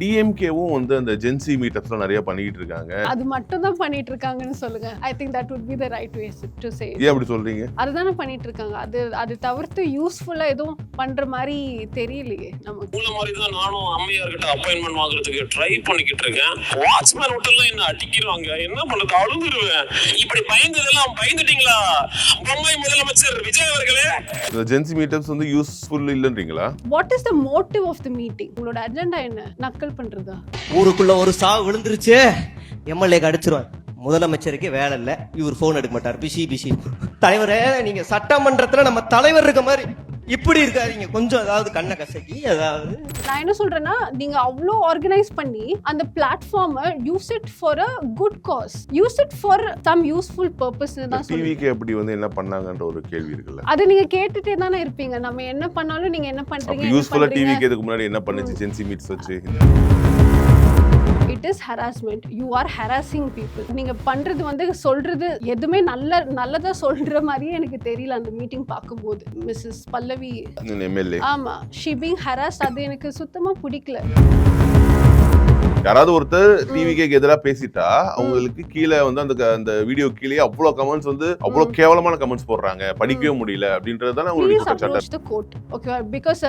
டிஎம்கேவும் வந்து அந்த ஜென்சி மீட்டப்ஸ்லாம் நிறைய பண்ணிட்டு இருக்காங்க. அது மட்டும் தான் பண்ணிட்டு இருக்காங்கன்னு சொல்லுங்க. I think that would be the right way to say it. ஏன் அப்படி சொல்றீங்க? அதுதானே பண்ணிட்டு இருக்காங்க. அது தவிர்த்து யூஸ்ஃபுல்லா எதுவும் பண்ற மாதிரி தெரியலையே நமக்கு. உள்ள மாதிரி தான் நானும் அம்மையார் கிட்ட அப்பாயின்மெண்ட் வாங்குறதுக்கு ட்ரை பண்ணிக்கிட்டு இருக்கேன். வாட்ச்மேன் ஹோட்டல்ல என்ன அடிக்கிறாங்க, என்ன பண்றது, அழுதுருவேன். இப்படி பயந்ததெல்லாம் பயந்துட்டீங்களா பொம்மை முதலமைச்சர் விஜய் அவர்களே? இந்த ஜென்சி மீட்டப்ஸ் வந்து யூஸ்ஃபுல் இல்லன்றீங்களா? What is the motive of the meeting? உங்களோட அஜெண்டா என்ன? நக்கல் பண்றதா? ஊருக்குள்ள ஒரு சாவு விழுந்துருச்சு, எம்எல்ஏக்கு அடிச்சிருவாங்க. முதலமைச்சருக்கு வேலை இல்ல, இவர் போன் எடுக்க மாட்டார், பிசி. தலைவரே, நீங்க சட்டமன்றத்துல நம்ம தலைவர் இருக்க மாதிரி இப்படி இருக்காதீங்க, கொஞ்சம் ஏதாவது கண்ணை கசக்கி ஏதாவது. நான் என்ன சொல்றேன்னா, நீங்க அவ்வளோ ஆர்கனைஸ் பண்ணி அந்த பிளாட்ஃபார்மை use it for a good cause, use it for some useful purpose தான். டிவிக்கு அப்படி வந்து என்ன பண்ணாங்கன்ற ஒரு கேள்வி இருக்குல்ல, அது நீங்க கேட்டுட்டே தானே இருப்பீங்க. நம்ம என்ன பண்ணாலும் நீங்க என்ன பண்றீங்க, யூஸ்ஃபுல்லா டிவிக்கு இதுக்கு முன்னாடி என்ன பண்ணுச்சு ஜென்சி மீட்ஸ் வச்சு? It is harassment. You are harassing people. நீங்க பண்றது வந்து சொல்றது எதுவுமே நல்லதா சொல்ற மாதிரியே எனக்கு தெரியல அந்த மீட்டிங் பார்க்கும்போது. மிஸ்ஸஸ் பல்லவி எம்எல்ஏ, ஆமா, ஷி பீங் ஹராஸ்ட். அது எனக்கு சுத்தமா பிடிக்கல. யாராவது ஒருத்தர் டிவிக்கு எதிராக பேசிட்டா அவங்களுக்கு கீழே வந்து அந்த வீடியோ கீழே அவ்வளவு கமெண்ட்ஸ் வந்து அவ்வளவு கேவலமான கமெண்ட்ஸ் போடுறாங்க, படிக்கவே முடியல அப்படின்றது தானே உங்களுக்கு குற்றச்சாட்டு. கோர்ட் ஓகேவா? பிகாஸ்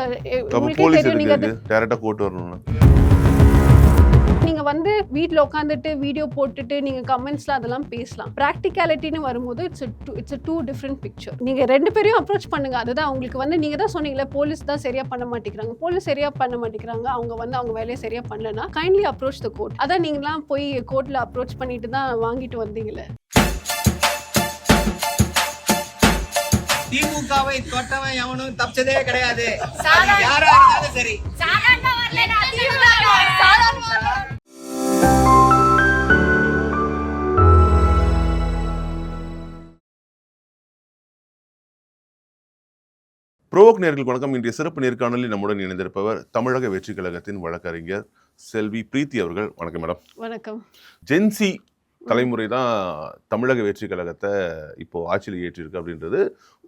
போலீஸ் இருக்கு, டைரக்டா கோர்ட் வரணும். நீங்க வந்து வீட்ல உட்காந்துட்டு வீடியோ போட்டுட்டு நீங்க கமெண்ட்ஸ்ல அதெல்லாம் பேசலாம். பிராக்டிகாலிட்டின்னு வரும்போது இட்ஸ் டூ டிஃப்ரெண்ட் பிக்சர். நீங்க ரெண்டு பேரையும் அப்ரோச் பண்ணுங்க. அதுதான் உங்களுக்கு வந்து நீங்க தான் சொன்னீங்களே போலீஸ் தான் சரியா பண்ண மாட்டேங்கிறாங்க, போலீஸ் சரியா பண்ண மாட்டேங்கிறாங்க, அவங்க வந்து அவங்க வேலையை சரியா பண்ணலன்னா கைண்ட்லி அப்ரோச் த கோர்ட். அதான் நீங்களாம் போய் கோர்ட்ல அப்ரோச் பண்ணிட்டு தான் வாங்கிட்டு வந்தீங்களே. திமுகவை தொட்டவன் எவனும் தப்பிச்சதே கிடையாது. யாரா இருந்தாலும் சரி. புரோவோக் நேயர்களுக்கு வணக்கம். இன்றைய சிறப்பு நேர்காணலில் நம்முடன் இணைந்திருப்பவர் தமிழக வெற்றி கழகத்தின் வழக்கறிஞர் செல்வி பிரீத்தி அவர்கள். வணக்கம் மேடம். வணக்கம். ஜென்சி தலைமுறை தான் தமிழக வெற்றி கழகத்தை இப்போ ஆட்சியில் ஏற்றிருக்கு அப்படின்றது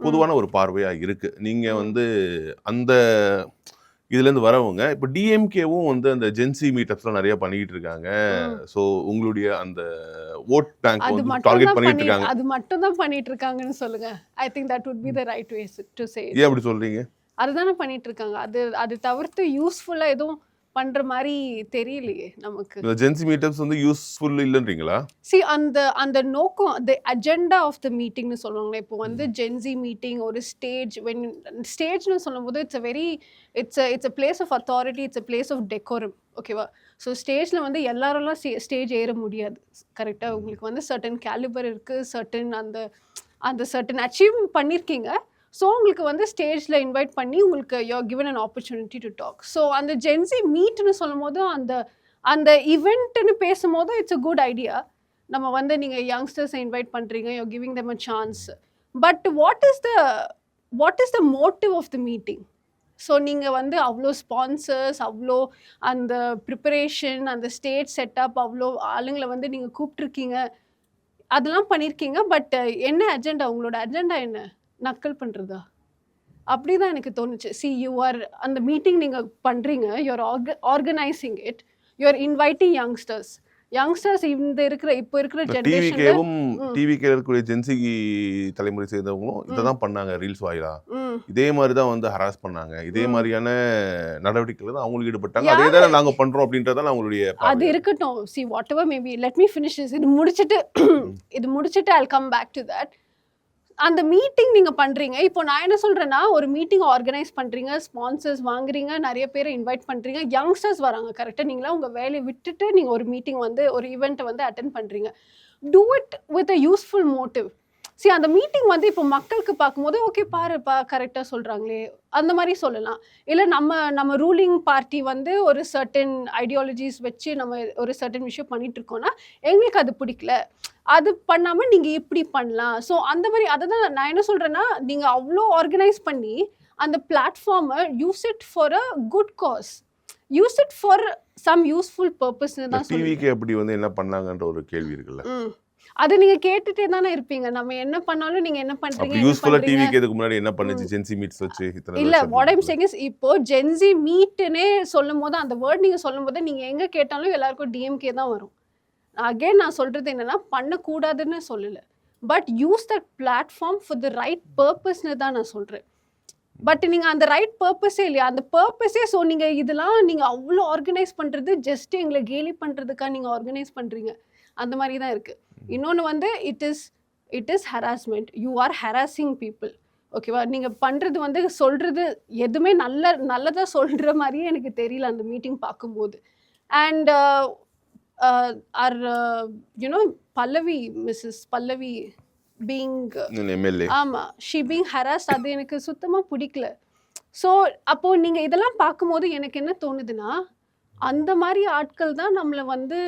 பொதுவான ஒரு பார்வையா இருக்கு. நீங்க வந்து அந்த இதுலேருந்து வரவங்க இப்போ டிஎம்கேவும் வந்து அந்த ஜென்சி மீட்டப்ஸ்லாம் நிறைய பண்ணிட்டு இருக்காங்க. ஸோ உங்களுடைய அந்த ஓட் பேங்க் வந்து டார்கெட் பண்ணிட்டு இருக்காங்க. அது மட்டும் தான் பண்ணிட்டு இருக்காங்கன்னு சொல்லுங்க. I think that would be the right way to say it. ஏன் அப்படி சொல்றீங்க? அதுதானே பண்ணிட்டு இருக்காங்க. அது தவிர்த்து யூஸ்ஃபுல்லா எதுவும் பண்ற மாதிரி தெரியலையே நமக்கு. இந்த ஜென்சி மீட்டப்ஸ் வந்து யூஸ்ஃபுல் இல்லன்றீங்களா? See, அந்த நோக்கம், the agenda of the meeting னு சொல்லுவாங்களே. இப்போ வந்து ஜென்சி மீட்டிங் ஒரு ஸ்டேஜ், when ஸ்டேஜ்னு சொல்லும்போது it's a place of authority, it's a place of decorum. ஓகேவா? ஸோ ஸ்டேஜில் வந்து எல்லாரெல்லாம் ஸ்டேஜ் ஏற முடியாது. கரெக்டாக உங்களுக்கு வந்து சர்டன் கேலிபர் இருக்குது, சர்டன் அந்த சர்டன் அச்சீவ் பண்ணியிருக்கீங்க. ஸோ உங்களுக்கு வந்து ஸ்டேஜில் இன்வைட் பண்ணி உங்களுக்கு you given an opportunity to talk. So அந்த ஜென்சி மீட்னு சொல்லும் போது அந்த இவெண்ட்டுன்னு பேசும்போது இட்ஸ் அ குட் ஐடியா. நம்ம வந்து நீங்கள் யங்ஸ்டர்ஸை இன்வைட் பண்ணுறீங்க, you giving them a chance. But what is the motive of the meeting? So நீங்கள் வந்து அவ்வளோ ஸ்பான்சர்ஸ், அவ்வளோ அந்த ப்ரிப்பரேஷன், அந்த ஸ்டேஜ் செட்டப், அவ்வளோ ஆளுங்களை வந்து நீங்கள் கூப்பிட்ருக்கீங்க, அதெல்லாம் பண்ணியிருக்கீங்க. பட் என்ன அஜெண்டா? உங்களோட அஜெண்டா என்ன? நக்கல் பண்ணுறதா? அப்படி தான் எனக்கு தோணுச்சு. சி, யூ ஆர் அந்த மீட்டிங் நீங்கள் பண்ணுறீங்க, you are organising it, you are inviting youngsters. இப்போ இருக்கிற ஜெனரேஷன் டிவிக்கு இருக்கக்கூடிய ஜென்சி தலைமுறை சேர்ந்தவங்களும் இதை தான் பண்ணாங்க. ரீல்ஸ் வாயிலா இதே மாதிரி தான் வந்து ஹராஸ் பண்ணாங்க, இதே மாதிரியான நடவடிக்கைகள் தான் அவங்களுக்கு ஈடுபட்டாங்க. அதே தான் நாங்க பண்றோம் அப்படின்றதான் அவங்களுடைய. அது இருக்கட்டும். C, what ever maybe, let me finish this. இது முடிச்சிட்டு I'll come back to that. அந்த மீட்டிங் நீங்கள் பண்ணுறீங்க. இப்போ நான் என்ன சொல்கிறேன்னா, ஒரு மீட்டிங் ஆர்கனைஸ் பண்ணுறீங்க, ஸ்பான்சர்ஸ் வாங்குறீங்க, நிறைய பேரை இன்வைட் பண்ணுறீங்க, யங்ஸ்டர்ஸ் வராங்க. கரெக்டாக நீங்களாம் உங்கள் வேலையை விட்டுட்டு நீங்கள் ஒரு மீட்டிங் வந்து ஒரு ஈவெண்ட்டை வந்து அட்டென்ட் பண்ணுறீங்க. Do it with a useful motive. சரி, அந்த மீட்டிங் வந்து இப்போ மக்களுக்கு பார்க்கும்போது ஓகே பாருப்பா கரெக்டாக சொல்கிறாங்களே அந்த மாதிரி சொல்லலாம். இல்லை நம்ம ரூலிங் பார்ட்டி வந்து ஒரு சர்டன் ஐடியாலஜிஸ் வச்சு நம்ம ஒரு சர்டன் விஷயம் பண்ணிட்டு இருக்கோம்னா எங்களுக்கு அது பிடிக்கல, அது பண்ணாமல் நீங்கள் இப்படி பண்ணலாம். ஸோ அந்த மாதிரி அதை தான் நான் என்ன சொல்கிறேன்னா, நீங்கள் அவ்வளோ ஆர்கனைஸ் பண்ணி அந்த பிளாட்ஃபார்மை use it for a good cause, use it for some useful பர்பஸ்ன்னு தான். டிவிக்கு அப்படி வந்து என்ன பண்ணாங்கன்ற ஒரு கேள்வி இருக்குல்ல, அது நீங்க கேட்டுட்டே தானே இருப்பீங்க. நம்ம என்ன பண்ணாலும் நீங்க என்ன பண்றீங்க, அப்ப என்ன யூஸ்ஃபுல்லா பண்றீங்க? டிவிக்கு இதுக்கு முன்னாடி என்ன பண்ணுச்சு ஜென்சி மீட்ஸ் வச்சு இத்தனை இல்ல வருஷம் வாட் ஐம் சேயிங் இஸ் இப்போ ஜென்சி மீட்னே சொல்லும்போது அந்த வேர்ட் நீங்க சொல்லும்போது நீங்க எங்க கேட்டாலும் எல்லாருக்கும் டிஎம்கே தான் வரும். அகைன் நான் சொல்றது என்னன்னா பண்ணக்கூடாதுன்னு சொல்லல. But use that platform for the right பர்பஸ்னு தான் நான் சொல்றேன். பட் நீங்க அந்த ரைட் பர்பஸே இல்லையா, அந்த பர்பஸே ஸோ நீங்க இதெல்லாம் நீங்க அவ்வளோ ஆர்கனைஸ் பண்றது ஜஸ்ட் எங்களை கேலி பண்றதுக்காக நீங்க ஆர்கனைஸ் பண்றீங்க. அந்த மாதிரி தான் இருக்கு. இன்னொன்று வந்து it is harassment. You are harassing people. ஓகேவா? நீங்கள் பண்ணுறது வந்து சொல்கிறது எதுவுமே நல்லதாக சொல்கிற மாதிரியே எனக்கு தெரியல அந்த மீட்டிங் பார்க்கும்போது. And are you know Pallavi, Mrs Pallavi being MLA, ஆமாம், ஷி பீங் ஹராஸ்ட், அது எனக்கு சுத்தமாக பிடிக்கல. ஸோ அப்போது நீங்கள் இதெல்லாம் பார்க்கும்போது எனக்கு என்ன தோணுதுன்னா, அந்த மாதிரி ஆட்கள் தான் நம்மள வந்து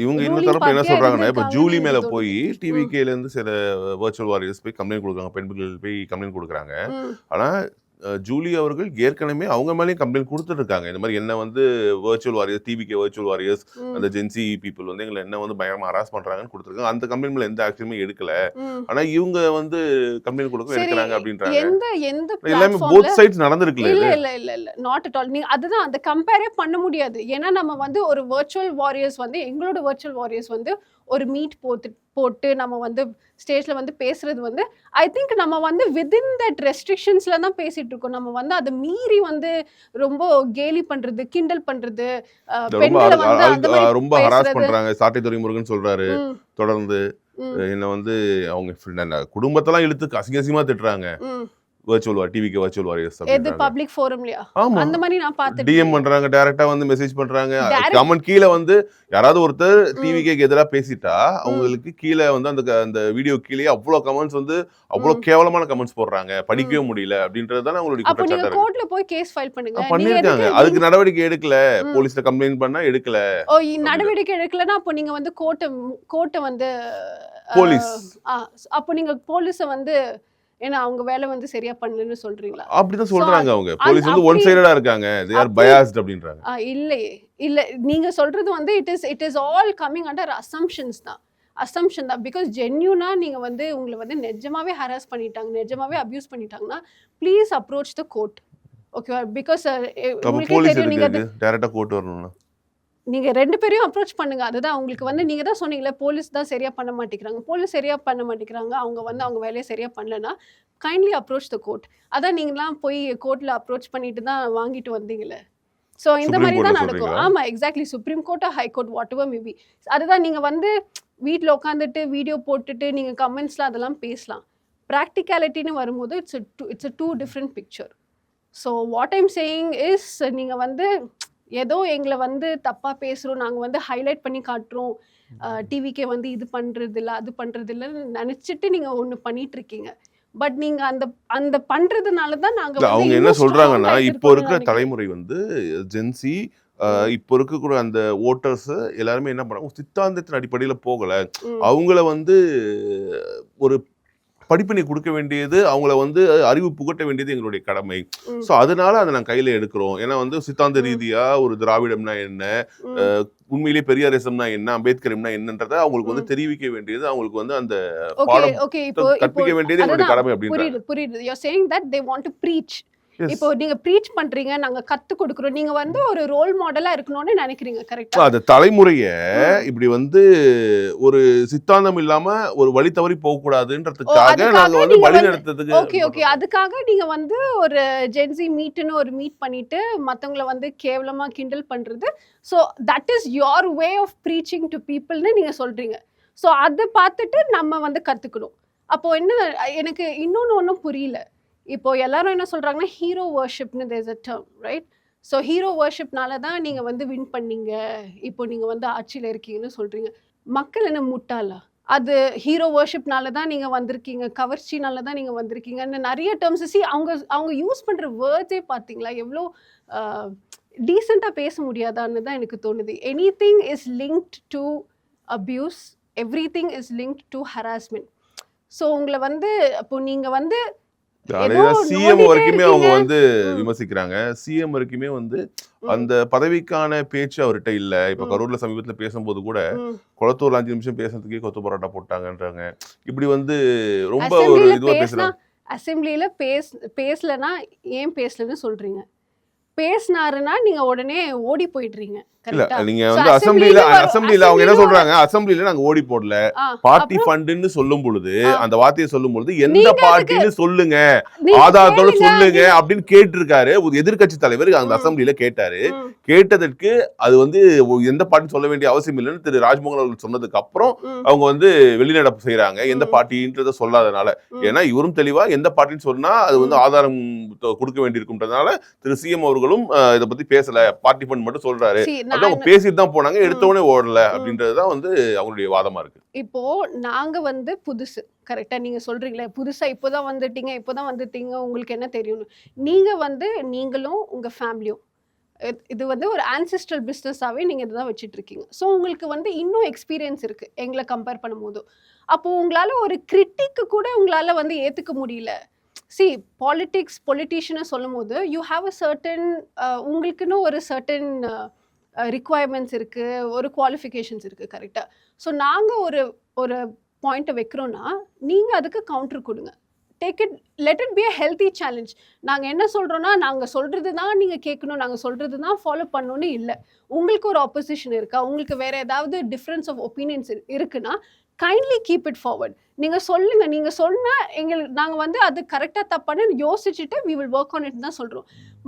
இவங்க இன்னும் ruling தரப்பு என்ன party-ஆ சொல்றாங்கன்னா, இப்ப இருந்திருக்காங்கன்னு ஜூலி மேல எனக்கு போய் தோணுது. டிவிகேல இருந்து சில வர்ச்சுவல் வாரியர்ஸ் போய் கம்ப்ளைண்ட் கொடுக்குறாங்க, பெண்கள் போய் கம்ப்ளைண்ட் கொடுக்குறாங்க. ம், ஆனா ஜூலி அவர்கள் ஏற்கனவே அவங்க மேலேயும் கம்ப்ளைண்ட் கொடுத்துட்டு இருக்காங்க. இந்த மாதிரி என்ன வந்து virtual warriors, TVK virtual warriors, ம், அந்த ஜென்சி பீப்புள் வந்து எங்களை என்ன வந்து பயங்கரமா ஹராஸ் பண்றாங்கன்னு கொடுத்துருக்காங்க. அந்த கம்ப்ளைண்ட் மேல எந்த ஆக்ஷனுமே எடுக்கல. ம். ஆனா இவங்க வந்து கம்ப்ளைண்ட் கொடுக்க சரி, எடுக்கிறாங்க அப்படின்றாங்க. எந்த எல்லாமே பிளாட்ஃபார்ம்ல போத் சைட்ஸ் நடந்திருக்குல்ல இல்ல இது. இல்ல இல்ல இல்ல நாட் அட் ஆல். நீங்க அதுதான் அந்த கம்பேரே பண்ண முடியாது. ஏன்னா நம்ம வந்து ஒரு வர்ச்சுவல் வாரியர்ஸ் வந்து எங்களோட வர்ச்சுவல் வாரியர்ஸ் வந்து ஒரு மீட் போட்டு நம்ம வந்து ஸ்டேஜ்ல வந்து பேசுறது வந்து ஐ திங்க் நம்ம வந்து வித்தின் தட் ரெஸ்ட்ரிக்ஷன்ஸ்ல தான் பேசிட்டு இருக்கோம். நம்ம வந்து அதை மீறி வந்து ரொம்ப கேலி பண்றது, கிண்டல் பண்றது, ரொம்ப பெண்களை வந்து அந்த மாதிரி ரொம்ப ஹராஸ் பேசுறது. பண்றாங்க. சாட்டை துரைமுருகன் சொல்றாரு ம், தொடர்ந்து. ம், என்ன வந்து அவங்க குடும்பத்தெல்லாம் இழுத்து அசிங்கமா திட்டுறாங்க. ம். டிவிக்கு வர்ச்சுவல் வாரியர்ஸ் எது அப்படின்றாங்க. பப்ளிக் ஃபோரம்லயா? ஆமா, அந்த மாதிரி நான் பார்த்துட்டு டிஎம் பண்றாங்க, டைரக்டா வந்து மெசேஜ் பண்றாங்க. Direct- கமெண்ட் கீழே வந்து யாராவது ஒருத்தர் ம், டிவிக்கு எதிராக பேசிட்டா அவங்களுக்கு கீழே வந்து அந்த வீடியோ கீழே அவ்வளோ கமெண்ட்ஸ் வந்து அவ்வளோ ம், கேவலமான கமெண்ட்ஸ் போடுறாங்க. ம். படிக்கவே முடியல அப்படின்றது தான் அவங்களுடைய அப்போ நீங்க குற்றச்சாட்டா இருக்கு. கோர்ட்ல போய் கேஸ் ஃபைல் பண்ணுங்க. நீங்க பண்ணிருக்காங்க, எதுக்கு அதுக்கு நடவடிக்கை எடுக்கல. ம். போலீஸ்ல கம்ப்ளைண்ட் பண்ணா எடுக்கல. நடவடிக்கை எடுக்கலன்னா அப்போ நீங்க வந்து கோர்ட்டை வந்து போலீஸ் அப்போ நீங்க போலீஸ வந்து ஏன்னா அவங்க வேலை வந்து சரியா பண்ணலன்னு சொல்றீங்களா? அப்படிதான் சொல்றாங்க. அவங்க அந்த- போலீஸ் வந்து ஒன் அப்படி- சைடடா இருக்காங்க. they are அப்படி- biased அப்படின்றாங்க. இல்லையே, இல்ல நீங்க சொல்றது வந்து it is all coming under assumptions தான். அசம்ஷன் தான். பிகாஸ் ஜென்யூனா நீங்க வந்து உங்களை வந்து நிஜமாவே ஹராஸ் பண்ணிட்டாங்க, நிஜமாவே அபியூஸ் பண்ணிட்டாங்கன்னா ப்ளீஸ் அப்ரோச் த கோர்ட். ஓகேவா? பிகாஸ் அப்ப உங்களுக்கே போலீஸ் தெரியும், நீங்க எதுக்கு டைரக்டா கோர்ட் வரணும்னா? நீங்க 2 பேரையும் அப்ரோச் பண்ணுங்க. அதுதான் உங்களுக்கு வந்து நீங்க தான் சொன்னீங்களே போலீஸ் தான் சரியா பண்ண மாட்டேங்கிறாங்க. போலீஸ் சரியா பண்ண மாட்டேங்கிறாங்க. அவங்க வந்து அவங்க வேலையை சரியா பண்ணலனா கைண்ட்லி அப்ரோச் த கோர்ட். அதான் நீங்கலாம் போய் கோர்ட்ல அப்ரோச் பண்ணிட்டு தான் வாங்கிட்டு வந்தீங்களே. ஸோ இந்த சுப்ரீம் மாதிரி தான் கோர்ட்ல நடக்கும். சொல்றீங்களா? ஆமா, எக்ஸாக்ட்லி. சுப்ரீம் கோர்ட்டா high court whatever maybe. அதுதான் நீங்க வந்து வீட்டில் உட்காந்துட்டு வீடியோ போட்டுட்டு நீங்க கமெண்ட்ஸ்ல அதெல்லாம் பேசலாம். ப்ராக்டிகாலிட்டின்னு வரும்போது it's too different picture. So what I'm saying is நீங்க வந்து ஏதோ எங்களை வந்து தப்பா பேசுறோம், நாங்க வந்து ஹைலைட் பண்ணி காட்டுறோம், டிவிக்கே வந்து இது பண்றது இல்லை அது பண்றது இல்லைன்னு நினைச்சிட்டு நீங்க ஒன்று பண்ணிட்டு இருக்கீங்க. பட் நீங்க அந்த அந்த பண்றதுனால தான் நாங்க இல்ல, வந்து அவங்க என்ன இன்னும் சொல்றாங்கன்னா, strong-ஆ இப்போ இருக்கோம்னு இருக்கிற நினைக்கிறேன். தலைமுறை வந்து ஜென்சி ம், இப்போ இருக்கக்கூடிய அந்த ஓட்டர்ஸ் எல்லாருமே என்ன பண்றாங்க, சித்தாந்தத்தின் அடிப்படையில போகல. ம், அவங்கள வந்து ஒரு படிப்பினை கொடுக்க வேண்டியது, அவங்கள வந்து அறிவு புகட்ட வேண்டியது எங்களுடைய கடமை. ம், ஸோ அதனால அதை நாங்கள் கையில எடுக்கிறோம். ஏன்னா வந்து சித்தாந்த ம், ரீதியா ஒரு திராவிடம்னா என்ன, ம். உண்மையிலேயே பெரியாரிசம்னா என்ன, அம்பேத்கரிம்னா என்னன்றதை அவங்களுக்கு வந்து ம். தெரிவிக்க வேண்டியது, அவங்களுக்கு வந்து அந்த ஓகே பாடம் ஓகே இப்போ இப்போ கற்பிக்க வேண்டியது எங்களுடைய அதுதான் கடமை அப்படின்றாங்க. புரியுது புரியுது. You saying that they want to preach. Yes. இப்போ நீங்க ப்ரீச் பண்றீங்க, நாங்க கத்து கொடுக்குறோம், நீங்க வந்து ஒரு ரோல் மாடலா இருக்கணும்னு நினைக்கிறீங்க. கரெக்டா? அந்த தலைமுறைய இப்படி வந்து ஒரு சித்தாந்தம் இல்லாம ஒரு வழி தவறி போக கூடாதுன்றதுக்காக அதுக்காக நாங்க வந்து நீங்க வழி வந்து நடத்துறதுக்கு ஓகே ஓகே அதுக்காக நீங்க வந்து ஒரு ஜென்சி மீட்னு ஒரு மீட் பண்ணிட்டு மத்தவங்கள வந்து கேவலமா கிண்டல் பண்றது. So that is your way of preaching to பீப்புள்னு நீங்க சொல்றீங்க. ஸோ அதை பார்த்துட்டு நம்ம வந்து கத்துக்கணும். அப்போ என்ன எனக்கு இன்னொன்னு ஒன்றும் புரியல. இப்போ எல்லாரும் என்ன சொல்றாங்கன்னா ஹீரோ வர்ஷிப்னு there's a term, right? So hero வர்ஷிப்னால தான் நீங்க வந்து வின் பண்ணீங்க, இப்போ நீங்க வந்து ஆட்சியில் இருக்கீங்கன்னு சொல்றீங்க. மக்கள் என்ன முட்டாளா? அது ஹீரோ வர்ஷிப்னால தான் நீங்க வந்திருக்கீங்க, கவர்ச்சினால தான் நீங்க வந்திருக்கீங்கன்னு நிறைய டேர்ம்ஸ் அவங்க யூஸ் பண்ற வேர்ட்ஸே பார்த்தீங்களா எவ்வளோ டீசெண்டாக பேச முடியாதான்னு தான் எனக்கு தோணுது. Anything is linked to abuse, everything is linked to harassment. So உங்களை வந்து அப்போ நீங்க வந்து சிஎம் வரைக்குமே அவங்க வந்து விமர்சிக்கிறாங்க. சிஎம் வரைக்குமே வந்து அந்த பதவிக்கான பேச்சு அவர்கிட்ட இல்ல. இப்ப கரூர்ல சமீபத்துல பேசும்போது கூட குளத்தூர்ல 5 நிமிஷம் பேசுறதுக்கே கொத்து பரோட்டா போட்டாங்கன்றாங்க. இப்படி வந்து ரொம்ப ஒரு இதுவா பேசுறாங்க. அசெம்பிளியில பேசலன்னா ஏன் பேசலன்னு சொல்றீங்க? பேசினாருன்னா நீங்க உடனே ஓடி போயிடுறீங்க. இல்ல நீங்க வந்து அசெம்பிளில அவங்க என்ன சொல்றாங்க, அசெம்பிளில நாங்க ஓடி போடல, பார்ட்டி ஃபண்டுன்னு சொல்லும் பொழுது அந்த வார்த்தையை சொல்லும் பொழுது எந்த பார்ட்டின்னு சொல்லுங்க, ஆதாரத்தோட சொல்லுங்க அப்படின்னு கேட்டிருக்காரு. ஒரு எதிர்க்கட்சி தலைவர் அந்த அசெம்பிளில கேட்டாரு. கேட்டதற்கு அது வந்து எந்த பார்ட்டின்னு சொல்ல வேண்டிய அவசியம் இல்லைன்னு திரு ராஜ்மோகன் அவர்கள் சொன்னதுக்கு அப்புறம் அவங்க வந்து வெளிநடப்பு செய்யறாங்க, எந்த பார்ட்டின்றத சொல்லாதனால. ஏன்னா இவரும் தெளிவா எந்த பார்ட்டின்னு சொன்னா அது வந்து ஆதாரம் கொடுக்க வேண்டியிருக்கும்ன்றதுனால திரு சிஎம் அவர்களும் இதை பத்தி பேசல, பார்ட்டி ஃபண்ட் மட்டும் சொல்றாரு, அவங்க பேசிட்டு தான் போனாங்க, எடுத்தவனே ஓடல அப்படின்றதுதான் வந்து அவங்களுடைய வாதமா இருக்கு. இப்போ நாங்க வந்து புதுசு, கரெக்டா நீங்க சொல்றீங்களே புதுசா இப்போதான் வந்துட்டீங்க உங்களுக்கு என்ன தெரியும்னு. நீங்க வந்து நீங்களும் உங்க ஃபேமிலியும் இது வந்து ஒரு ஆன்செஸ்ட்ரல் பிஸ்னஸாவே நீங்க இதுதான் வச்சுட்டு இருக்கீங்க. ஸோ உங்களுக்கு வந்து இன்னும் எக்ஸ்பீரியன்ஸ் இருக்கு எங்களை கம்பேர் பண்ணும்போது. அப்போ உங்களால ஒரு கிரிட்டிக்கு கூட உங்களால வந்து ஏத்துக்க முடியல. பொலிட்டிஷியனை சொல்லும் போது யூ ஹாவ் அ சர்டன் உங்களுக்குன்னு ஒரு சர்டன் ரிக்குவயர்மெண்ட்ஸ் இருக்கு, ஒரு குவாலிஃபிகேஷன்ஸ் இருக்கு, கரெக்டா? ஸோ நாங்கள் ஒரு பாயிண்ட்டை வைக்கிறோன்னா நீங்க அதுக்கு கவுண்டர் கொடுங்க. let it be a healthy challenge. நாங்கள் என்ன சொல்கிறோன்னா நாங்கள் சொல்கிறது தான் நீங்கள் கேட்கணும், நாங்கள் சொல்கிறது தான் ஃபாலோ பண்ணணும்னு இல்லை. உங்களுக்கு ஒரு ஆப்போசிஷன் இருக்கா, உங்களுக்கு வேறு ஏதாவது டிஃப்ரென்ஸ் ஆஃப் ஒப்பீனியன்ஸ் இருக்குன்னா கைண்ட்லி கீப் இட் ஃபார்வர்ட். நீங்கள் சொல்லுங்கள், நீங்கள் சொன்னால் நாங்கள் வந்து அது கரெக்டாக தப்பானு யோசிச்சுட்டு we will work on it தான் சொல்கிறோம்.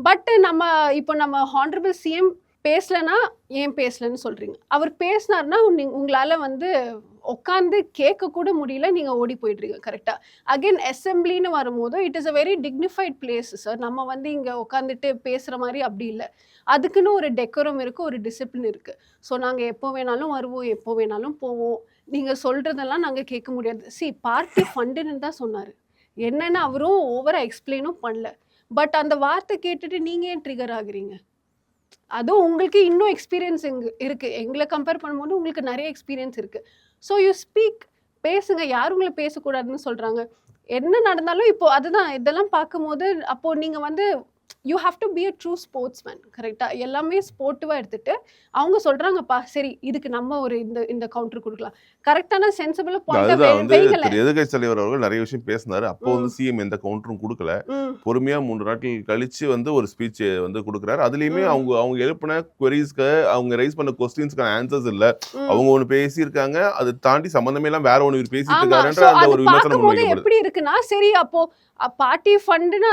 பட் நம்ம ஹானரபிள் சிஎம் பேசலன்னா ஏன் பேசலன்னு சொல்கிறீங்க. அவர் பேசினார்னா உங்களால் வந்து உட்காந்து கேட்க கூட முடியல, நீங்கள் ஓடி போயிடுறீங்க, கரெக்டாக? அகெயின் அசெம்பிளின்னு வரும்போது it is a very dignified place sir. நம்ம வந்து இங்கே உட்காந்துட்டு பேசுகிற மாதிரி அப்படி இல்லை. அதுக்குன்னு ஒரு டெக்கோரம் இருக்குது, ஒரு டிசிப்ளின் இருக்குது. ஸோ நாங்கள் எப்போ வேணாலும் வருவோம், எப்போ வேணாலும் போவோம். நீங்கள் சொல்கிறதெல்லாம் நாங்கள் கேட்க முடியாது. பார்ட்டி ஃபண்டுன்னு தான் சொன்னார், என்னென்னு அவரும் ஓவராக எக்ஸ்பிளைனும் பண்ணல. பட் அந்த வார்த்தை கேட்டுட்டு நீங்கள் ஏன் ட்ரிகர் ஆகுறீங்க? அதுவும் உங்களுக்கு இன்னும் எக்ஸ்பீரியன்ஸ் இருக்குது, எங்களை கம்பேர் பண்ணும்போது உங்களுக்கு நிறைய எக்ஸ்பீரியன்ஸ் இருக்குது. ஸோ யூ ஸ்பீக், பேசுங்க. யார் உங்களை பேசக்கூடாதுன்னு சொல்கிறாங்க? என்ன நடந்தாலும் இப்போ அதுதான் இதெல்லாம் பார்க்கும்போது அப்போது நீங்கள் வந்து you have to be a true sportsman, கரெக்டாக? எல்லாமே ஸ்போர்ட்டிவாக எடுத்துகிட்டு அவங்க சொல்கிறாங்கப்பா சரி இதுக்கு நம்ம ஒரு இந்த கவுண்டர் கொடுக்கலாம், கரெக்டான சென்சிபிள் பாயிண்ட். எதிர்க்கட்சி தலைவர் அவர்கள் நிறைய விஷயம் பேசினாரு. அப்போ வந்து சிஎம் எந்த கவுண்டரும் கொடுக்கல. பொறுமையா 3 நாட்கள் கழிச்சு வந்து ஒரு ஸ்பீச் வந்து கொடுக்குறாரு. அதுலயுமே அவங்க எழுப்பின குவரிஸ்க்கு, அவங்க ரைஸ் பண்ண கொஸ்டின்ஸ்க்கான ஆன்சர்ஸ் இல்ல. அவங்க ஒண்ணு பேசியிருக்காங்க, அதை தாண்டி சம்பந்தமே எல்லாம் வேற ஒண்ணு பேசிட்டு இருக்காருன்ற அந்த ஒரு விமர்சனம் முன்வைக்கப்படுது. எப்படி இருக்குன்னா சரி அப்போ பார்ட்டி ஃபண்டுன்னு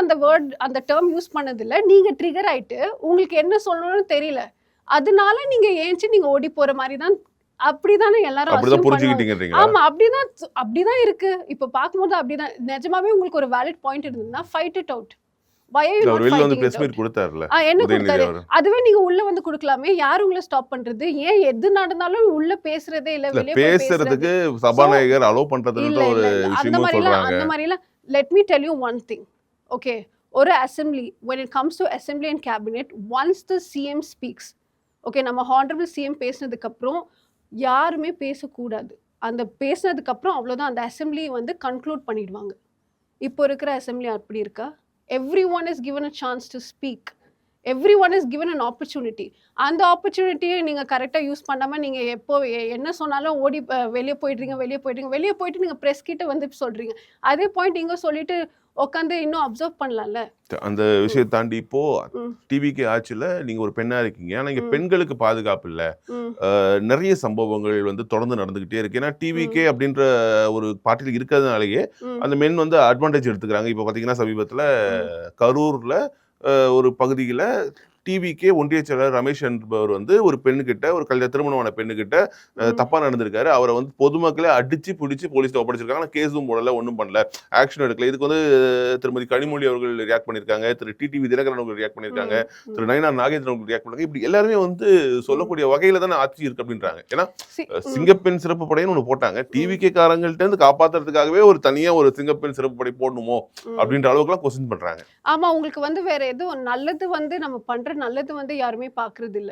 அந்த டேர்ம் யூஸ் பண்ணதில்ல, நீங்க ட்ரிகர் ஆயிட்டு உங்களுக்கு என்ன சொல்லணும்னு தெரியல, அதனால நீங்க ஏஞ்சி நீங்க ஓடி போற மாதிரி தான். அப்படிதானே எல்லாரும் புரிஞ்சுக்கிட்டீங்க? ஆமா, அப்படிதான் இருக்கு. இப்ப பாக்கும்போது அப்படிதான். நிஜமாவே உங்களுக்கு ஒரு வேலிட் பாயிண்ட் இருந்ததுன்னா ஃபைட் இட் அவுட். என்ன கொடுத்தாரு? அதுவே நீங்க உள்ள வந்து கொடுக்கலாமே, யாரு உங்களை ஸ்டாப் பண்றது? ஏன் எது நடந்தாலும் உள்ள பேசுறதே இல்ல, வெளியே பேசுறதுக்கு சபாநாயகர் அலோ பண்றதுன்ற ஒரு விஷயமும் சொல்றாங்க. அந்த மாதிரி எல்லாம் let me tell you one thing, okay? ஒரு assembly, when it comes to assembly and cabinet, once the CM speaks, okay, நம்ம honorable CM பேசினதுக்கு அப்புறம் யாருமே பேசக்கூடாது. அந்த பேசினதுக்கு அப்புறம் அவ்வளோதான், அந்த அசெம்பிளி வந்து கன்க்ளூட் பண்ணிடுவாங்க. இப்போ இருக்கிற அசெம்பிளி அப்படி இருக்கா? everyone is given a chance to speak, everyone is given an opportunity. அந்த ஆப்பர்ச்சுனிட்டியை நீங்கள் கரெக்டாக யூஸ் பண்ணாமல் நீங்கள் எப்போ என்ன சொன்னாலும் ஓடி வெளியே போயிட்டு நீங்கள் ப்ரெஸ் கிட்ட வந்து சொல்கிறீங்க. அதே பாயிண்ட் இங்கே சொல்லிட்டு உட்காந்து இன்னும் அப்சர்வ் பண்ணலாம்ல. அந்த விஷயத்தை தாண்டி இப்போ டிவிகே ஆட்சியில் நீங்க ஒரு பெண்ணா இருக்கீங்க, ஆனா இங்க பெண்களுக்கு பாதுகாப்பு இல்ல. நிறைய சம்பவங்கள் வந்து தொடர்ந்து நடந்துகிட்டே இருக்கு. ஏன்னா டிவிகே அப்படின்ற ஒரு பார்ட்டியில் இருக்கிறதுனாலேயே அந்த மென் வந்து அட்வான்டேஜ் எடுத்துக்கிறாங்க. இப்போ பாத்தீங்கன்னா சமீபத்துல கரூர்ல ஒரு பகுதியில் டிவிகே ஒன்றிய செயலர் ரமேஷ் என்பவர் வந்து ஒரு பெண்ணுகிட்ட, ஒரு திருமணமான பெண்ணுகிட்ட தப்பா நடந்திருக்காரு. அவரை வந்து பொதுமக்களே அடிச்சு பிடிச்சி போலீஸ்ல ஒப்படைச்சிருக்காங்க. கேஸும் போடல, ஒன்றும் பண்ணல, ஆக்ஷன் எடுக்கல. இதுக்கு வந்து திருமதி கனிமொழி அவர்கள் ரியாக்ட் பண்ணியிருக்காங்க, திரு டிடிவி தினகரன் அவர்கள் ரியாக்ட் பண்ணியிருக்காங்க, திரு நயினார் நாகேந்திரன் அவர்கள் ரியாக்ட் பண்ணிருக்காங்க. இப்படி எல்லாருமே வந்து சொல்லக்கூடிய வகையில தானே ஆட்சி இருக்கு அப்படின்றாங்க. ஏன்னா சிங்கப்பெண் சிறப்பு படைன்னு ஒன்று போட்டாங்க, டிவிகே காரங்கள்ட்ட இருந்து காப்பாத்துறதுக்காகவே ஒரு தனியா ஒரு சிங்கப்பெண் சிறப்பு படை போடணுமோ அப்படின்ற அளவுக்கு எல்லாம் கொஸ்டின் பண்றாங்க. ஆமா, உங்களுக்கு வந்து வேற எதுவும் நல்லது வந்து நம்ம பண்ற நல்லது வந்து யாருமே பாக்குறது இல்ல.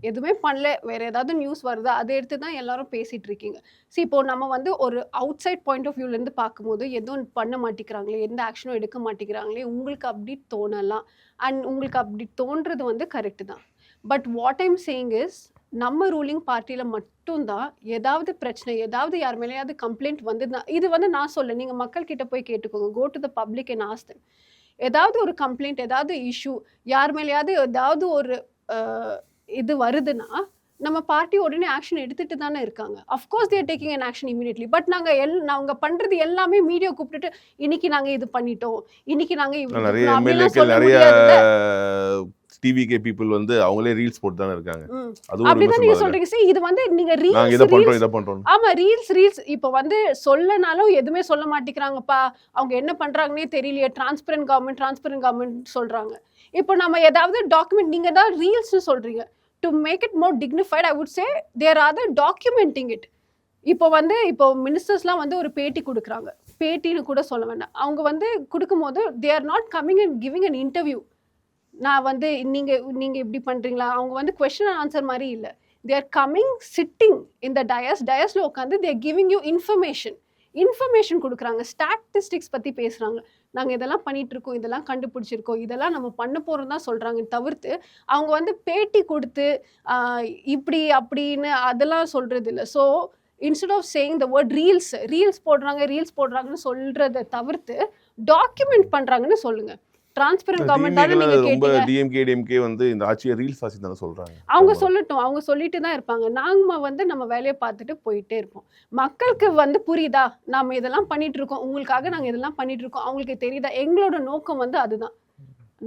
எதுவுமே பண்ணல, வேற ஏதாவது நியூஸ் வருதா அதை எடுத்து தான் எல்லாரும் பேசிட்டு இருக்கீங்க. இப்போ நம்ம வந்து ஒரு அவுட் சைட் பாயிண்ட் ஆஃப் வியூலேருந்து பார்க்கும்போது எதுவும் பண்ண மாட்டேங்கிறாங்களே, எந்த ஆக்ஷனும் எடுக்க மாட்டேங்கிறாங்களே, உங்களுக்கு அப்படி தோணலாம். அண்ட் உங்களுக்கு அப்படி தோன்றது வந்து கரெக்டு தான். But what I'm saying is, நம்ம ரூலிங் பார்ட்டியில் மட்டும்தான் ஏதாவது பிரச்சனை, ஏதாவது யார் மேலேயாவது கம்ப்ளைண்ட் வந்து இது வந்து நான் சொல்ல, நீங்கள் மக்கள்கிட்ட போய் கேட்டுக்கோங்க. Go to the public and ask them. ஏதாவது ஒரு கம்ப்ளைண்ட், ஏதாவது இஷ்யூ, யார் மேலேயாவது ஏதாவது ஒரு இது வருதுன்னா நம்ம பார்ட்டி உடனே ஆக்ஷன் எடுத்துட்டு தானே இருக்காங்க. Of course they're taking an action immediately. But நாங்கள் பண்ணுறது எல்லாமே மீடியா கூப்பிட்டுட்டு இன்னைக்கு நாங்கள் இது பண்ணிட்டோம், இன்னைக்கு நாங்கள் நிறைய எம்எல்ஏக்கள் நிறைய டிவிகே பீப்புள் வந்து அவங்களே ரீல்ஸ் போட்டு தானே இருக்காங்க. அப்படிதான் நீங்க சொல்றீங்க. சரி, இது வந்து நீங்க நாங்க இத பண்றோம் இத பண்றோம். ஆமா, ரீல்ஸ் இப்போ வந்து சொல்லனாலும் எதுவுமே சொல்ல மாட்டேங்கிறாங்கப்பா, அவங்க என்ன பண்றாங்கன்னே தெரியலையே, டிரான்ஸ்பரண்ட் கவர்மெண்ட் சொல்றாங்க. இப்போ நம்ம ஏதாவது டாக்குமெண்ட், நீங்க தான் ரீல்ஸ் சொல்றீங்க. To make it more dignified I would say there are documenting it. இப்போ மினிஸ்டர்ஸ்லாம் வந்து ஒரு பேட்டி கொடுக்குறாங்க, பேட்டின்னு கூட சொல்ல வேண்டாம், அவங்க வந்து கொடுக்கும்போது they are not coming and giving an interview. நான் வந்து நீங்க இப்படி பண்றீங்களா, அவங்க வந்து கொஸ்டின் அண்ட் ஆன்சர் மாதிரி இல்லை. தே ஆர் கம்மிங் சிட்டிங் இந்த டயஸ்ல உட்காந்து they are giving you information கொடுக்குறாங்க, ஸ்டாட்டிஸ்டிக்ஸ் பற்றி பேசுகிறாங்க. நாங்கள் இதெல்லாம் பண்ணிட்டு இருக்கோம், இதெல்லாம் கண்டுபிடிச்சிருக்கோம், இதெல்லாம் நம்ம பண்ண போகிறோம் தான் சொல்கிறாங்க. தவிர்த்து அவங்க வந்து பேட்டி கொடுத்து இப்படி அப்படின்னு அதெல்லாம் சொல்கிறது இல்லை. So instead of saying the word reels போடுறாங்கன்னு சொல்கிறத தவிர்த்து டாக்குமெண்ட் பண்ணுறாங்கன்னு சொல்லுங்கள். டிரான்ஸ்பரண்ட் கவர்மெண்டால நீங்க ரொம்ப கேட்டீங்க, டிஎம்கே வந்து இந்த ஆட்சியை ரீல்ஸ் ஆசி தான சொல்றாங்க. அவங்க சொல்லட்டும், அவங்க சொல்லிட்டு தான் இருப்பாங்க. நாம வந்து நம்ம வேலையை பார்த்துட்டு போயிட்டே இருப்போம். மக்களுக்கு வந்து புரியுதா நாம இதெல்லாம் பண்ணிட்டு இருக்கோம், உங்களுக்காக நாங்க இதெல்லாம் பண்ணிட்டு இருக்கோம், அவங்களுக்கு தெரியுதா? எங்களோட நோக்கம் வந்து அதுதான்.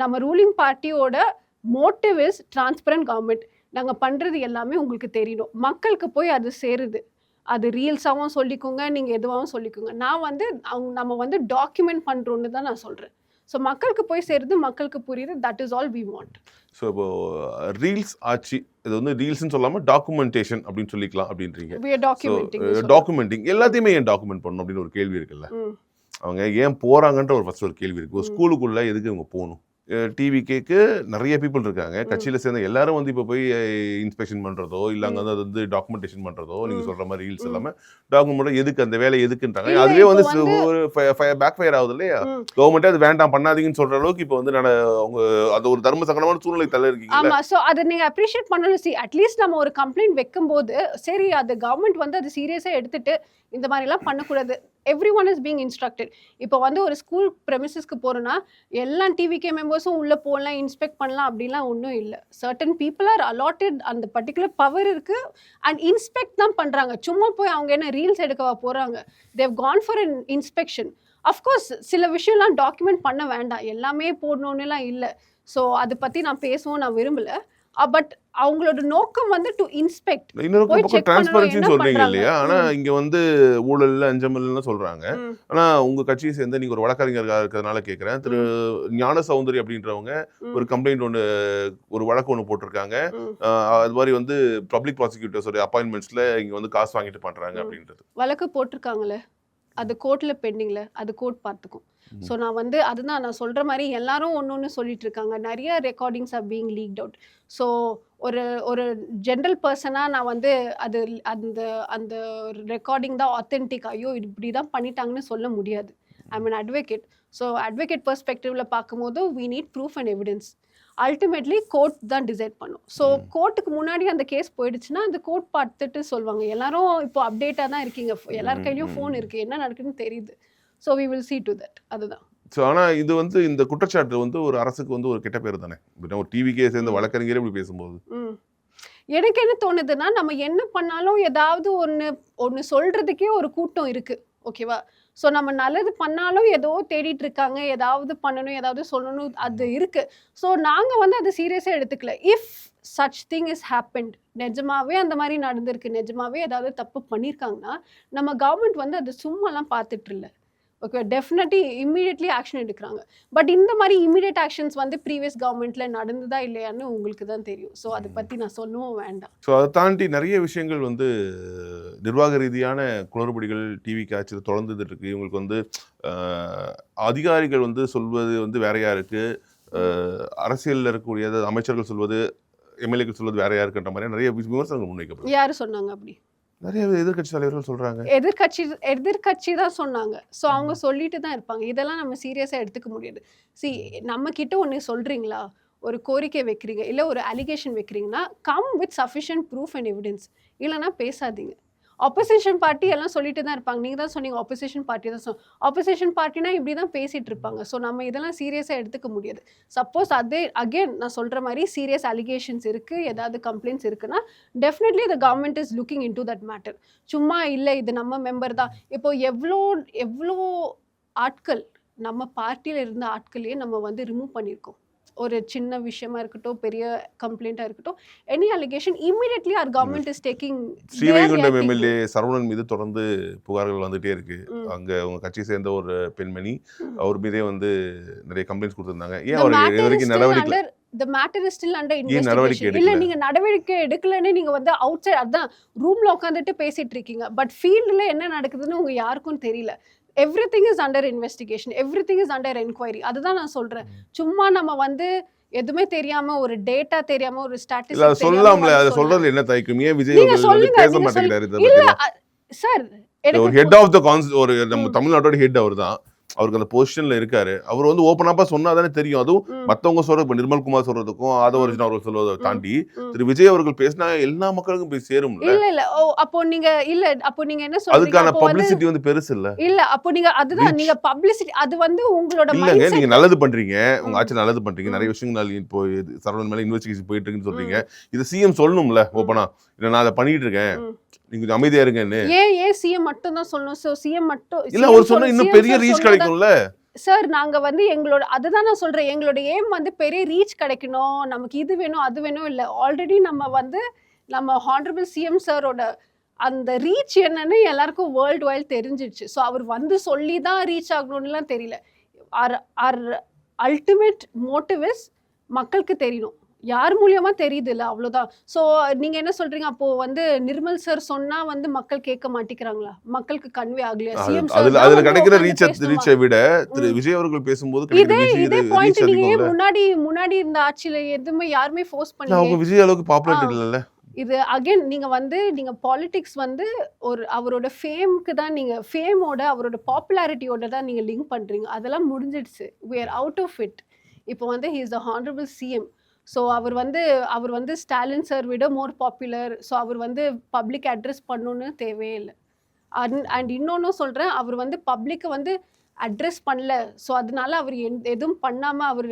நம்ம ரூலிங் பார்ட்டியோட மோட்டிவ் இஸ் டிரான்ஸ்பரண்ட் கவர்மெண்ட். நாங்க பண்றது எல்லாமே உங்களுக்கு தெரியணும், மக்களுக்கு போய் அது சேருது. அது ரீல்ஸாவும் சொல்லிக்கோங்க, நீங்க எதுவாகவும் சொல்லிக்கோங்க. நான் வந்து நம்ம வந்து டாக்குமெண்ட் பண்றோன்னு தான் நான் சொல்றேன். ஸோ மக்களுக்கு போய் சேருது, மக்களுக்கு புரியுது. That is all we want. So இப்போ ரீல்ஸ் ஆட்சி, இது வந்து ரீல்ஸ்ன்னு சொல்லாம டாக்குமெண்டேஷன் அப்படின்னு சொல்லிக்கலாம் அப்படின்றீங்க. டாக்குமெண்டிங் எல்லாத்தையுமே ஏன் டாக்குமெண்ட் பண்ணணும் அப்படின்னு ஒரு கேள்வி இருக்குல்ல. அவங்க ஏன் போறாங்கன்ற ஒரு ஃபர்ஸ்ட் ஒரு கேள்வி இருக்கு. ஒரு ஸ்கூலுக்குள்ள எதுக்கு இவங்க போகணும்? டிவிகேக்கு நிறைய பீப்புள் இருக்காங்க, கட்சியில சேர்ந்த எல்லாரும் வந்து இப்போ போய் இன்ஸ்பெக்ஷன் பண்றதோ இல்ல அங்க வந்து அது வந்து டாக்குமெண்டேஷன் பண்றதோ, நீங்க சொல்ற மாதிரி ரீல்ஸ் எல்லாமே டாக்குமெண்ட் எதுக்கு, அந்த வேலை எதுக்குன்றாங்க. அதுவே வந்து ஒரு பேக் ஃபயர் ஆகுது இல்லையா? கவர்மெண்ட்டே அது வேண்டாம் பண்ணாதீங்கன்னு சொல்ற அளவுக்கு இப்போ வந்து அவங்க அது ஒரு தர்ம சங்கடமான சூழ்நிலை தள்ள இருக்கீங்க. ஆமா, சோ அதை நீங்க அப்ரிஷியேட் பண்ணணும். அட்லீஸ்ட் நம்ம ஒரு கம்ப்ளைண்ட் வைக்கும்போது சரி அது கவர்மெண்ட் வந்து அது சீரியஸா எடுத்துட்டு இந்த மாதிரி எல்லாம் பண்ணக்கூடாது. Every one is being instructed. இப்போ வந்து ஒரு ஸ்கூல் ப்ரெமிசஸ்க்கு போறோம்னா எல்லா டிவிகே மெம்பர்ஸும் உள்ள போகலாம், இன்ஸ்பெக்ட் பண்ணலாம் அப்படிலாம் ஒன்றும் இல்லை. சர்டன் பீப்புள் ஆர் அலாட்டட், அந்த பர்டிகுலர் பவர் இருக்கு அண்ட் இன்ஸ்பெக்ட் தான் பண்றாங்க. சும்மா போய் அவங்க என்ன ரீல்ஸ் எடுக்கவா போறாங்க? They've gone for an inspection. Of course சில விஷயம்லாம் டாக்குமெண்ட் பண்ண வேண்டாம், எல்லாமே போடணும்னுலாம் இல்லை. ஸோ அதை பத்தி நான் பேசவும் நான் விரும்பல. பட் அவங்களோட நோக்கம் வந்து டு இன்ஸ்பெக்ட். இன்னொரு பக்கம் டிரான்ஸ்பரன்சின்னு சொல்றீங்க இல்லையா? ஆனா இங்க வந்து ஊழல் அஞ்சமல்னு சொல்றாங்க. ஆனா உங்க கட்சியை சேர்ந்த நீங்க ஒரு வழக்கறிஞர்களா இருக்கிறதுனால கேட்கிறேன். திரு ஞான சௌந்தரி அப்படின்றவங்க ஒரு கம்ப்ளைண்ட் ஒரு வழக்கு ஒன்று போட்டிருக்காங்க. அது மாதிரி வந்து பப்ளிக் ப்ராசிக்யூட்டர்ஸோட அப்பாயின்மெண்ட்ஸ்ல இங்க வந்து காசு வாங்கிட்டு பண்றாங்க அப்படின்றது வழக்கு போட்டிருக்காங்களே, அது கோர்ட்ல பெண்டிங்ல, அது கோர்ட் பார்த்துக்கும். ஸோ நான் வந்து அதுதான் நான் சொல்ற மாதிரி எல்லாரும் ஒன்று சொல்லிட்டு இருக்காங்க. நிறைய recordings are being leaked out. So ஒரு ஜென்ரல் பர்சனாக நான் வந்து அது அந்த அந்த ரெக்கார்டிங் தான் ஆத்தென்டிக், ஐயோ இப்படி தான் பண்ணிட்டாங்கன்னு சொல்ல முடியாது. ஐ மீன் அட்வொகேட். ஸோ அட்வொகேட் பெர்ஸ்பெக்டிவ்ல பார்க்கும்போது we need proof and evidence. Ultimately court தான் டிசைட் பண்ணும். ஸோ கோர்ட்டுக்கு முன்னாடி அந்த கேஸ் போயிடுச்சுன்னா அந்த கோர்ட் பார்த்துட்டு சொல்லுவாங்க. எல்லாரும் இப்போ அப்டேட்டாக தான் இருக்கீங்க, எல்லார் கையிலையும் ஃபோன் இருக்குது, என்ன நடக்குதுன்னு தெரியுது. So we will see to that. அதுதான். ஸோ ஆனால் இது வந்து இந்த குற்றச்சாட்டு வந்து ஒரு அரசுக்கு வந்து ஒரு கெட்ட பேர் தானே, ஒரு டிவிக்கே சேர்ந்த வழக்கறிஞரே இப்படி பேசும்போது. எனக்கு என்ன தோணுதுன்னா, நம்ம என்ன பண்ணாலும் ஏதாவது ஒன்று சொல்றதுக்கே ஒரு கூட்டம் இருக்கு, ஓகேவா? ஸோ நம்ம நல்லது பண்ணாலும் ஏதோ தேடிட்டு இருக்காங்க, ஏதாவது பண்ணணும், ஏதாவது சொல்லணும், அது இருக்கு. ஸோ நாங்கள் வந்து அதை சீரியஸாக எடுத்துக்கல. If such thing is happened, நிஜமாவே அந்த மாதிரி நடந்திருக்கு, நிஜமாவே ஏதாவது தப்பு பண்ணியிருக்காங்கன்னா நம்ம கவர்மெண்ட் வந்து அது சும்மாலாம் பார்த்துட்டு இல்லை. ஓகே, டெஃபினெட்லி இம்மீடியட்லி ஆக்ஷன் எடுக்கிறாங்க. பட் இந்த மாதிரி இம்மீடியட் ஆக்ஷன்ஸ் வந்து ப்ரீவியஸ் கவர்மெண்ட்ல நடந்ததா இல்லையான்னு உங்களுக்கு தான் தெரியும். ஸோ அதை பற்றி நான் சொல்லவும் வேண்டாம். ஸோ அதை தாண்டி நிறைய விஷயங்கள் வந்து நிர்வாக ரீதியான குளறுபடிகள் டிவி ஆட்சியில் தொடர்ந்துட்டு இருக்கு. இவங்களுக்கு வந்து அதிகாரிகள் வந்து சொல்வது வந்து வேறையா இருக்கு, அரசியலில் இருக்கக்கூடிய அமைச்சர்கள் சொல்வது எம்எல்ஏக்கள் சொல்வது வேற யாருக்குன்ற மாதிரி நிறைய விமர்சனங்கள் முன்வைக்கப்படும். யாரு சொன்னாங்க அப்படி? நிறைய எதிர்க்கட்சி தலைவர்கள் சொல்றாங்க. எதிர்க்கட்சி தான் சொன்னாங்க. ஸோ அவங்க சொல்லிட்டு தான் இருப்பாங்க. இதெல்லாம் நம்ம சீரியஸா எடுத்துக்க முடியாது. நம்ம கிட்ட ஒன்று சொல்றீங்களா, ஒரு கோரிக்கை வைக்கிறீங்க, இல்லை ஒரு அலிகேஷன் வைக்கிறீங்கன்னா come with sufficient proof and evidence. இல்லைன்னா பேசாதீங்க. ஆப்போசிஷன் பார்ட்டி எல்லாம் சொல்லிட்டு தான் இருப்பாங்க. நீங்கள் தான் சொன்னீங்க ஆப்போசிஷன் பார்ட்டி தான் ஆப்போசிஷன் பார்ட்டினா இப்படி தான் பேசிட்டு இருப்பாங்க. ஸோ நம்ம இதெல்லாம் சீரியஸாக எடுத்துக்க முடியாது. சப்போஸ் அதே அகெயின் நான் சொல்கிற மாதிரி சீரியஸ் அலிகேஷன்ஸ் இருக்குது, ஏதாவது கம்ப்ளைண்ட்ஸ் இருக்குன்னா definitely the government is looking in to that matter. சும்மா இல்லை இது நம்ம மெம்பர் தான். இப்போ எவ்வளோ ஆட்கள் நம்ம பார்ட்டியில் இருந்த ஆட்களையே நம்ம வந்து ரிமூவ் பண்ணியிருக்கோம். ஒரு சின்ன விஷயமா இருக்கட்டும், பெரிய கம்ப்ளைண்ட்டாக இருக்கட்டும், any allegation immediately our government is taking. Srivaikuntam MLA Saravanan மீது தொடர்ந்து புகார்கள் வந்துட்டே இருக்கு. அங்க உங்க கட்சியை சேர்ந்த ஒரு பெண்மணி அவர் மீதே வந்து நிறைய கம்ப்ளைண்ட்ஸ் கொடுத்திருந்தாங்க. ஏன் அவர் இது வரைக்கும் நடவடிக்கை the matter is still under investigation. இல்ல நீங்க நடவடிக்கை எடுக்கலன்னு நீங்க வந்து அவுட் சைட் அதான் ரூம்ல உட்காந்துட்டு பேசிட்டு இருக்கீங்க. பட் ஃபீல்ட்ல என்ன நடக்குதுன்னு உங்க யாருக்கும் தெரியல. Everything is under investigation, everything is under enquiry. அதுதான் நான் சொல்றேன். சும்மா நம்ம வந்து எதுவுமே தெரியாம, ஒரு டேட்டா தெரியாம, ஒரு ஸ்டாட்டிஸ்டிக்ஸ் சொல்லலாம்ல. அது சொல்றது என்ன தயக்கம்? ஏன் விஜய் அவர்கள் பேச மாட்டேங்கிறாரு இத பத்தி? சார் ஒரு ஹெட் ஆஃப் த ஒரு நம்ம தமிழ்நாட்டோட ஹெட் அவர்தான். அவருக்கு அந்த பொசிஷன்ல இருக்காரு. அவர் வந்து ஓபன் அப்பா சொன்னாதானே தெரியும். அதுவும் மத்தவங்க சொல்றது, இப்ப நிர்மல்குமார் சொல்றதுக்கும் ஆதவர்ஜுன் அவர்கள் சொல்வதை தாண்டி திரு விஜய் அவர்கள் பேசினா எல்லா மக்களுக்கும் போய் சேரும். இல்ல அப்போ நீங்க என்ன சொல்றீங்க? அதுக்கான பப்ளிசிட்டி வந்து பெருசு இல்ல. அப்போ நீங்க அதுதான் நீங்க பப்ளிசிட்டி அது வந்து உங்களோட இல்லங்க. நீங்க நல்லது பண்றீங்க, உங்க ஆட்சி நல்லது பண்றீங்க, நிறைய விஷயங்கள் இப்போ சரவணன் மேல இன்வெஸ்டிகேஷன் போயிட்டு இருக்குன்னு சொல்றீங்க. இது சிஎம் சொல்லணும்ல ஓபனா, இல்ல நான் அதை பண்ணிட்டு இருக்கேன், நீங்க கொஞ்சம் அமைதியா இருங்கன்னு. ஏன் சிஎம் மட்டும் தான் சொல்லணும்? சோ சிஎம் மட்டும் இல்ல அவர் சொன்னா இன்னும் பெரிய ரீச் கிடைக்கும்ல சார். நாங்க வந்து எங்களோட அதுதான் நான் சொல்றேன், எங்களோட ஏம் வந்து பெரிய ரீச் கிடைக்கணும், நமக்கு இது வேணும் அது வேணும் இல்ல. ஆல்ரெடி நம்ம ஹானரபிள் சிஎம் சாரோட அந்த ரீச் என்னன்னு எல்லாருக்கும் வேர்ல்டு வைட் தெரிஞ்சிடுச்சு. ஸோ அவர் வந்து சொல்லி தான் ரீச் ஆகணும்னுலாம் தெரியல. ஆர் அல்டிமேட் மோட்டிவ் இஸ் மக்களுக்கு தெரியணும். யார் மூலியமா தெரியுது இல்ல, அவ்வளவுதான். சோ நீங்க என்ன சொல்றீங்க? அப்போ வந்து நிர்மல் சார் சொன்னா வந்து மக்கள் கேட்க மாட்டேங்கிறாங்களா? மக்களுக்கு கன்வே ஆகலையா? சிஎம் சார் அதுல கிடைக்கிற ரீச்சை விட திரு விஜய் அவர்கள் பேசும்போது இதே பாயிண்ட் நீங்க முன்னாடி இருந்த ஆட்சியில எதுவுமே யாருமே ஃபோர்ஸ் பண்ணல. அவங்க விஜய் அளவுக்கு பாப்புலர் இல்லல்ல. இது அகைன் நீங்க பாலிடிக்ஸ் வந்து ஒரு அவரோட ஃபேம்க்கு தான், நீங்க ஃபேமோட அவரோட பாப்புலாரிட்டியோட தான் நீங்க லிங்க் பண்றீங்க. அதெல்லாம் முடிஞ்சிடுச்சு. we are out of it. இப்போ வந்து he is the honorable CM. So அவர் வந்து ஸ்டாலின் சார் விட மோர் பாப்புலர். ஸோ அவர் வந்து பப்ளிக் அட்ரஸ் பண்ணணுன்னு தேவையே இல்லை. அண்ட் இன்னொன்னும் சொல்கிறேன், அவர் வந்து பப்ளிக்கை வந்து அட்ரஸ் பண்ணல, ஸோ அதனால அவர் எதுவும் பண்ணாமல் அவர்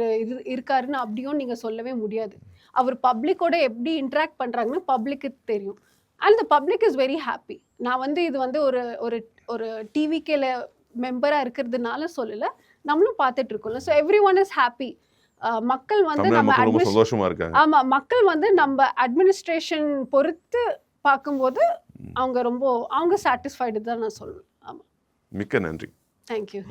இருக்காருன்னு அப்படியும் நீங்கள் சொல்லவே முடியாது. அவர் பப்ளிக்கோட எப்படி இன்ட்ராக்ட் பண்ணுறாங்கன்னு பப்ளிக்கு தெரியும். And the public is very happy. நான் வந்து இது வந்து ஒரு டிவிகேல மெம்பராக இருக்கிறதுனால சொல்லலை, நம்மளும் பார்த்துட்டு இருக்கோம்ல. So every one is happy. மக்கள் வந்து நம்ம சந்தோஷமா இருக்காங்க. ஆமா, மக்கள் வந்து நம்ம அட்மினிஸ்ட்ரேஷன் பொறுத்து பார்க்கும்போது அவங்க சாட்டிஸ்ஃபைடு தான் நான் சொல்லுவேன். ஆமா, மிக்க நன்றி. தேங்க்யூ.